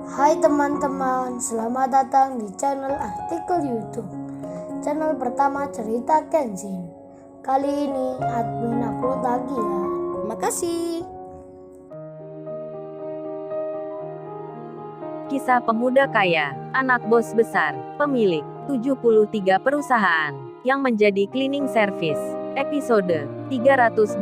Hai teman-teman, selamat datang di channel artikel YouTube. Channel pertama cerita Kenshin. Kali ini admin upload lagi ya. Makasih. Kisah pemuda kaya, anak bos besar, pemilik 73 perusahaan, yang menjadi cleaning service. Episode 328.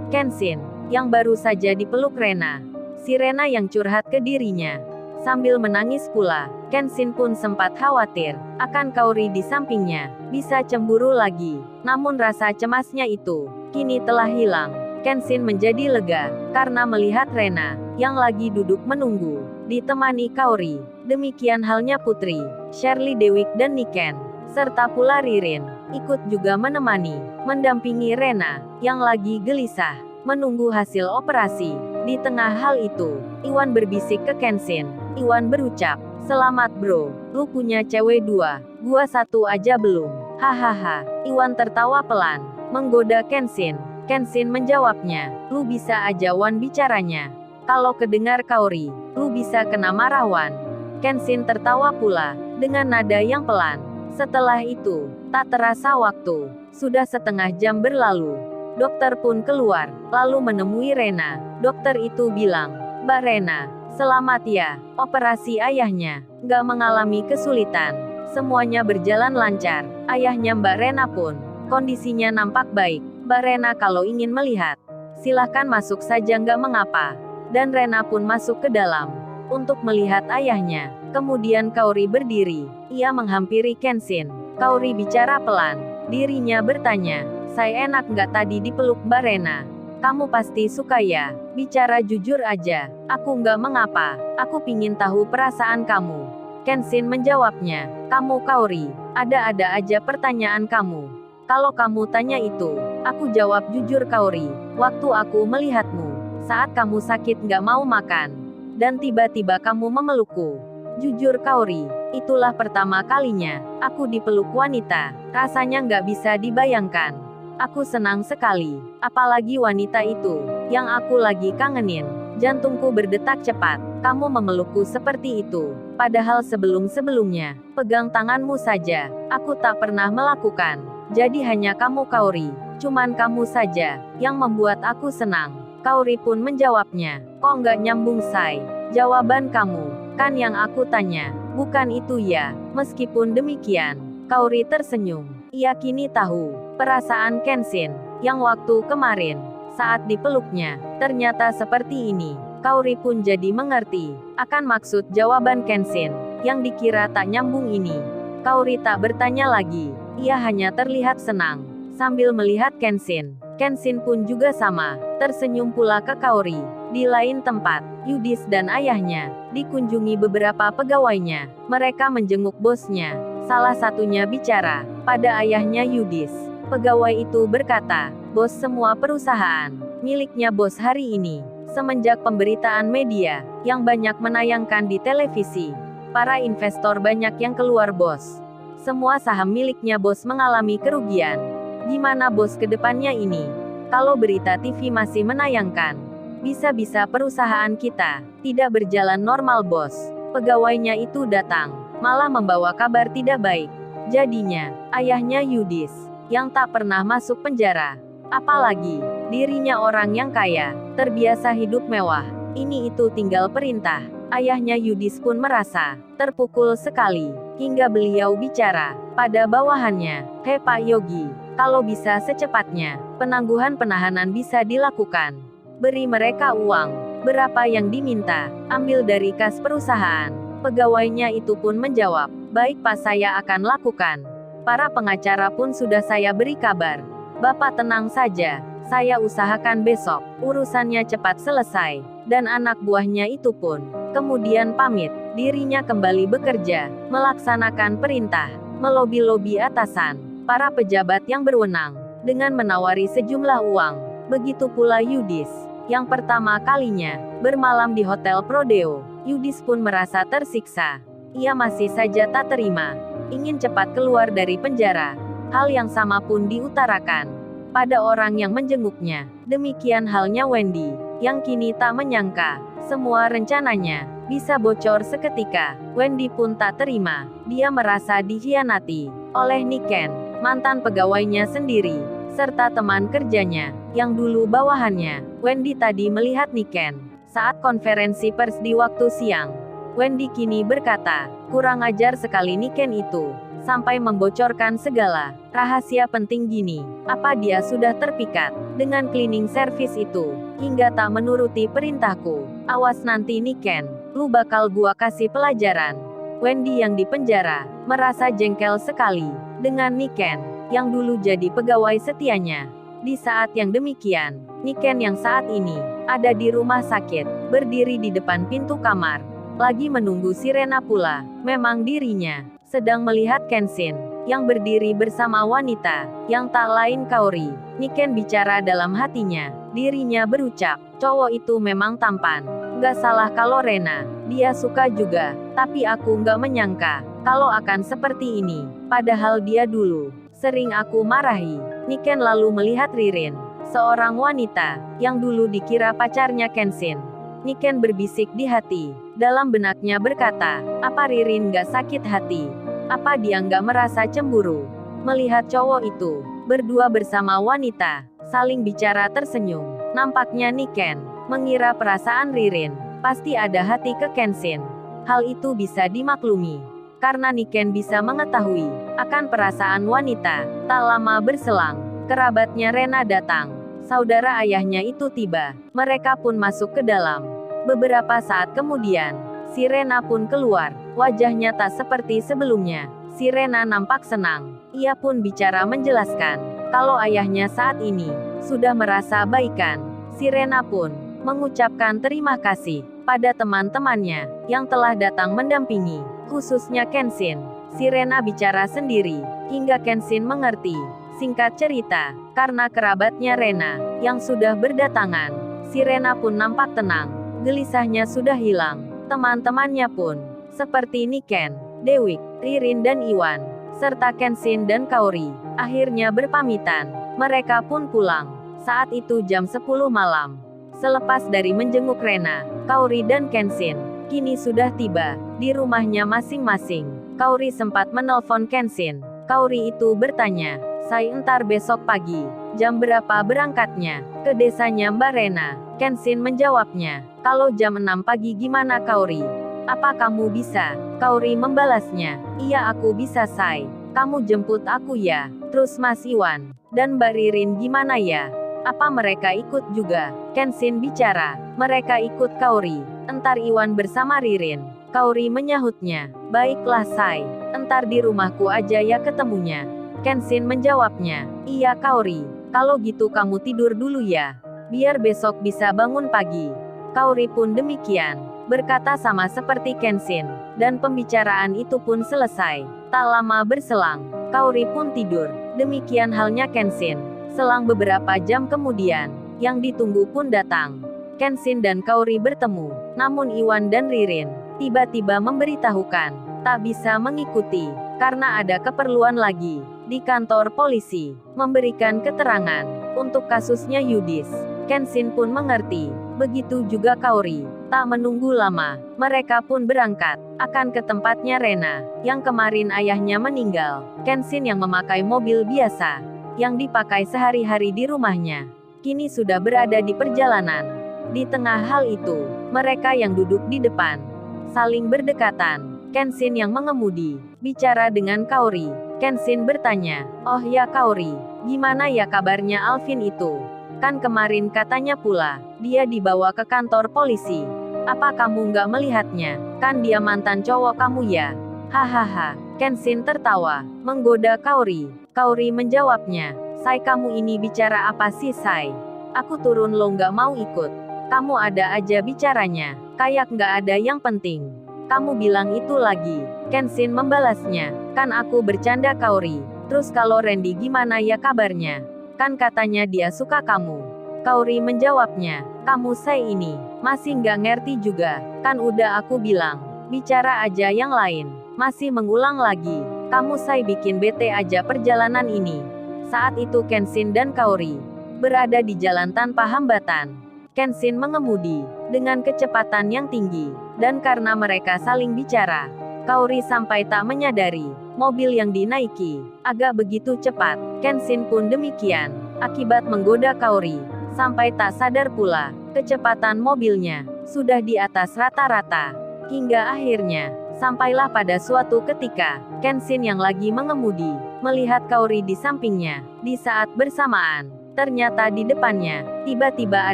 Kenshin, yang baru saja dipeluk Rena. Si Rena yang curhat ke dirinya. Sambil menangis pula, Kenshin pun sempat khawatir akan Kaori di sampingnya, bisa cemburu lagi. Namun rasa cemasnya itu kini telah hilang. Kenshin menjadi lega karena melihat Rena yang lagi duduk menunggu, ditemani Kaori. Demikian halnya Putri, Shirley Dewick dan Niken, serta pula Ririn, ikut juga menemani, mendampingi Rena yang lagi gelisah menunggu hasil operasi. Di tengah hal itu, Iwan berbisik ke Kenshin. Iwan berucap, "Selamat bro, lu punya cewek 2, gua 1 aja belum." Hahaha. Iwan tertawa pelan, menggoda Kenshin. Kenshin menjawabnya, "Lu bisa aja Wan bicaranya. Kalau kedengar Kaori, lu bisa kena marah Wan." Kenshin tertawa pula, dengan nada yang pelan. Setelah itu, tak terasa waktu sudah setengah jam berlalu. Dokter pun keluar, lalu menemui Rena. Dokter itu bilang, "Mbak Rena, selamat ya, operasi ayahnya nggak mengalami kesulitan. Semuanya berjalan lancar." Ayahnya Mbak Rena pun, kondisinya nampak baik. "Mbak Rena kalau ingin melihat, silahkan masuk saja nggak mengapa." Dan Rena pun masuk ke dalam, untuk melihat ayahnya. Kemudian Kaori berdiri, ia menghampiri Kenshin. Kaori bicara pelan, dirinya bertanya, "Saya enak nggak tadi dipeluk Mbak Rena? Kamu pasti suka ya? Bicara jujur aja, aku nggak mengapa, aku pingin tahu perasaan kamu." Kenshin menjawabnya, "Kamu Kaori, ada-ada aja pertanyaan kamu. Kalau kamu tanya itu, aku jawab jujur Kaori. Waktu aku melihatmu, saat kamu sakit nggak mau makan, dan tiba-tiba kamu memelukku. Jujur Kaori, itulah pertama kalinya aku dipeluk wanita. Rasanya nggak bisa dibayangkan. Aku senang sekali, apalagi wanita itu yang aku lagi kangenin. Jantungku berdetak cepat. Kamu memelukku seperti itu, padahal sebelum-sebelumnya, pegang tanganmu saja, aku tak pernah melakukan. Jadi hanya kamu Kaori, cuman kamu saja yang membuat aku senang." Kaori pun menjawabnya, "Kok nggak nyambung say? Jawaban kamu, kan yang aku tanya, bukan itu ya?" Meskipun demikian, Kaori tersenyum. Ia kini tahu perasaan Kenshin yang waktu kemarin saat dipeluknya ternyata seperti ini. Kaori pun jadi mengerti akan maksud jawaban Kenshin yang dikira tak nyambung ini. Kaori tak bertanya lagi, ia hanya terlihat senang sambil melihat Kenshin. Kenshin pun juga sama, tersenyum pula ke Kaori. Di lain tempat, Yudis dan ayahnya dikunjungi beberapa pegawainya. Mereka menjenguk bosnya. Salah satunya bicara pada ayahnya Yudis. Pegawai itu berkata, "Bos, semua perusahaan miliknya bos hari ini, semenjak pemberitaan media yang banyak menayangkan di televisi, para investor banyak yang keluar bos. Semua saham miliknya bos mengalami kerugian. Gimana bos ke depannya ini? Kalau berita TV masih menayangkan, bisa-bisa perusahaan kita tidak berjalan normal bos." Pegawainya itu datang, malah membawa kabar tidak baik. Jadinya, ayahnya Yudis, yang tak pernah masuk penjara, apalagi dirinya orang yang kaya, terbiasa hidup mewah, ini itu tinggal perintah. Ayahnya Yudis pun merasa terpukul sekali, hingga beliau bicara pada bawahannya, "Hei Pak Yogi, kalau bisa secepatnya, penangguhan penahanan bisa dilakukan. Beri mereka uang, berapa yang diminta, ambil dari kas perusahaan." Pegawainya itu pun menjawab, "Baik Pak, saya akan lakukan. Para pengacara pun sudah saya beri kabar. Bapak tenang saja, saya usahakan besok, urusannya cepat selesai." Dan anak buahnya itu pun kemudian pamit. Dirinya kembali bekerja, melaksanakan perintah, melobi-lobi atasan, para pejabat yang berwenang, dengan menawari sejumlah uang. Begitu pula Yudis, yang pertama kalinya bermalam di Hotel Prodeo. Yudis pun merasa tersiksa. Ia masih saja tak terima, ingin cepat keluar dari penjara. Hal yang sama pun diutarakan pada orang yang menjenguknya. Demikian halnya Wendy, yang kini tak menyangka semua rencananya bisa bocor seketika. Wendy pun tak terima. Dia merasa dikhianati oleh Niken, mantan pegawainya sendiri, serta teman kerjanya, yang dulu bawahannya. Wendy tadi melihat Niken saat konferensi pers di waktu siang. Wendy kini berkata, kurang ajar sekali Niken itu, sampai membocorkan segala rahasia penting gini. Apa dia sudah terpikat dengan cleaning service itu, hingga tak menuruti perintahku? Awas nanti Niken, lu bakal gua kasih pelajaran. Wendy yang dipenjara merasa jengkel sekali dengan Niken, yang dulu jadi pegawai setianya. Di saat yang demikian, Niken yang saat ini ada di rumah sakit, berdiri di depan pintu kamar, lagi menunggu sirena pula. Memang dirinya sedang melihat Kenshin, yang berdiri bersama wanita, yang tak lain Kaori. Niken bicara dalam hatinya, dirinya berucap, cowok itu memang tampan. Gak salah kalau Rena, dia suka juga, tapi aku gak menyangka, kalau akan seperti ini, padahal dia dulu sering aku marahi. Niken lalu melihat Ririn, seorang wanita, yang dulu dikira pacarnya Kenshin. Niken berbisik di hati, dalam benaknya berkata, apa Ririn gak sakit hati? Apa dia gak merasa cemburu? Melihat cowok itu berdua bersama wanita, saling bicara tersenyum. Nampaknya Niken mengira perasaan Ririn pasti ada hati ke Kenshin. Hal itu bisa dimaklumi, karena Niken bisa mengetahui akan perasaan wanita. Tak lama berselang, kerabatnya Rena datang. Saudara ayahnya itu tiba. Mereka pun masuk ke dalam. Beberapa saat kemudian, si Rena pun keluar. Wajahnya tak seperti sebelumnya. Si Rena nampak senang. Ia pun bicara menjelaskan kalau ayahnya saat ini sudah merasa baikan. Si Rena pun mengucapkan terima kasih pada teman-temannya yang telah datang mendampingi, khususnya Kenshin. Si Rena bicara sendiri hingga Kenshin mengerti. Singkat cerita, karena kerabatnya Rena yang sudah berdatangan, si Rena pun nampak tenang. Gelisahnya sudah hilang. Teman-temannya pun seperti Niken, Dewick, Ririn dan Iwan, serta Kenshin dan Kaori, akhirnya berpamitan. Mereka pun pulang. Saat itu jam 10 malam. Selepas dari menjenguk Rena, Kaori dan Kenshin kini sudah tiba di rumahnya masing-masing. Kaori sempat menelpon Kenshin. Kaori itu bertanya, "Saya entar besok pagi, jam berapa berangkatnya ke desanya Mbak Rena?" Kenshin menjawabnya, "Kalau jam 6 pagi gimana Kaori? Apa kamu bisa?" Kaori membalasnya, "Iya aku bisa Say. Kamu jemput aku ya. Terus Mas Iwan dan Mbak Ririn gimana ya? Apa mereka ikut juga?" Kenshin bicara, "Mereka ikut Kaori. Entar Iwan bersama Ririn." Kaori menyahutnya, "Baiklah Say. Entar di rumahku aja ya ketemunya." Kenshin menjawabnya, "Iya Kaori. Kalau gitu kamu tidur dulu ya. Biar besok bisa bangun pagi." Kaori pun demikian, berkata sama seperti Kenshin, dan pembicaraan itu pun selesai. Tak lama berselang, Kaori pun tidur. Demikian halnya Kenshin. Selang beberapa jam kemudian, yang ditunggu pun datang. Kenshin dan Kaori bertemu, namun Iwan dan Ririn tiba-tiba memberitahukan tak bisa mengikuti karena ada keperluan lagi di kantor polisi, memberikan keterangan untuk kasusnya Yudis. Kenshin pun mengerti, begitu juga Kaori. Tak menunggu lama, mereka pun berangkat akan ke tempatnya Rena, yang kemarin ayahnya meninggal. Kenshin yang memakai mobil biasa, yang dipakai sehari-hari di rumahnya, kini sudah berada di perjalanan. Di tengah hal itu, mereka yang duduk di depan saling berdekatan. Kenshin yang mengemudi bicara dengan Kaori. Kenshin bertanya, "Oh ya Kaori, gimana ya kabarnya Alvin itu? Kan kemarin katanya pula dia dibawa ke kantor polisi. Apa kamu nggak melihatnya? Kan dia mantan cowok kamu ya?" Hahaha. Kenshin tertawa, menggoda Kaori. Kaori menjawabnya, "Say kamu ini bicara apa sih Say? Aku turun lo nggak mau ikut. Kamu ada aja bicaranya, kayak nggak ada yang penting. Kamu bilang itu lagi." Kenshin membalasnya, "Kan aku bercanda Kaori. Terus kalau Randy gimana ya kabarnya? Kan katanya dia suka kamu." Kaori menjawabnya, "Kamu Say ini masih nggak ngerti juga. Kan udah aku bilang, bicara aja yang lain. Masih mengulang lagi. Kamu Say bikin bete aja perjalanan ini." Saat itu Kenshin dan Kaori berada di jalan tanpa hambatan. Kenshin mengemudi dengan kecepatan yang tinggi, dan karena mereka saling bicara, Kaori sampai tak menyadari mobil yang dinaiki agak begitu cepat. Kenshin pun demikian, akibat menggoda Kaori, sampai tak sadar pula kecepatan mobilnya sudah di atas rata-rata. Hingga akhirnya, sampailah pada suatu ketika, Kenshin yang lagi mengemudi melihat Kaori di sampingnya. Di saat bersamaan, ternyata di depannya tiba-tiba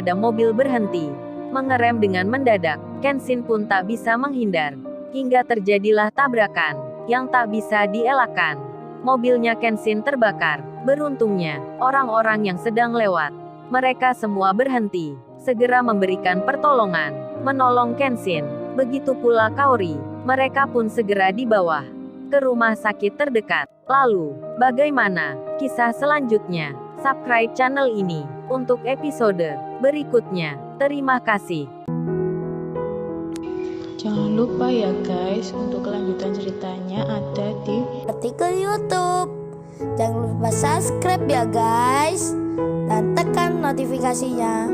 ada mobil berhenti, mengerem dengan mendadak. Kenshin pun tak bisa menghindar, hingga terjadilah tabrakan yang tak bisa dielakkan. Mobilnya Kenshin terbakar. Beruntungnya, orang-orang yang sedang lewat, mereka semua berhenti, segera memberikan pertolongan, menolong Kenshin. Begitu pula Kaori, mereka pun segera dibawa ke rumah sakit terdekat. Lalu, bagaimana kisah selanjutnya? Subscribe channel ini untuk episode berikutnya. Terima kasih. Jangan lupa ya guys, untuk kelanjutan ceritanya ada di Artikel YouTube. Jangan lupa subscribe ya guys, dan tekan notifikasinya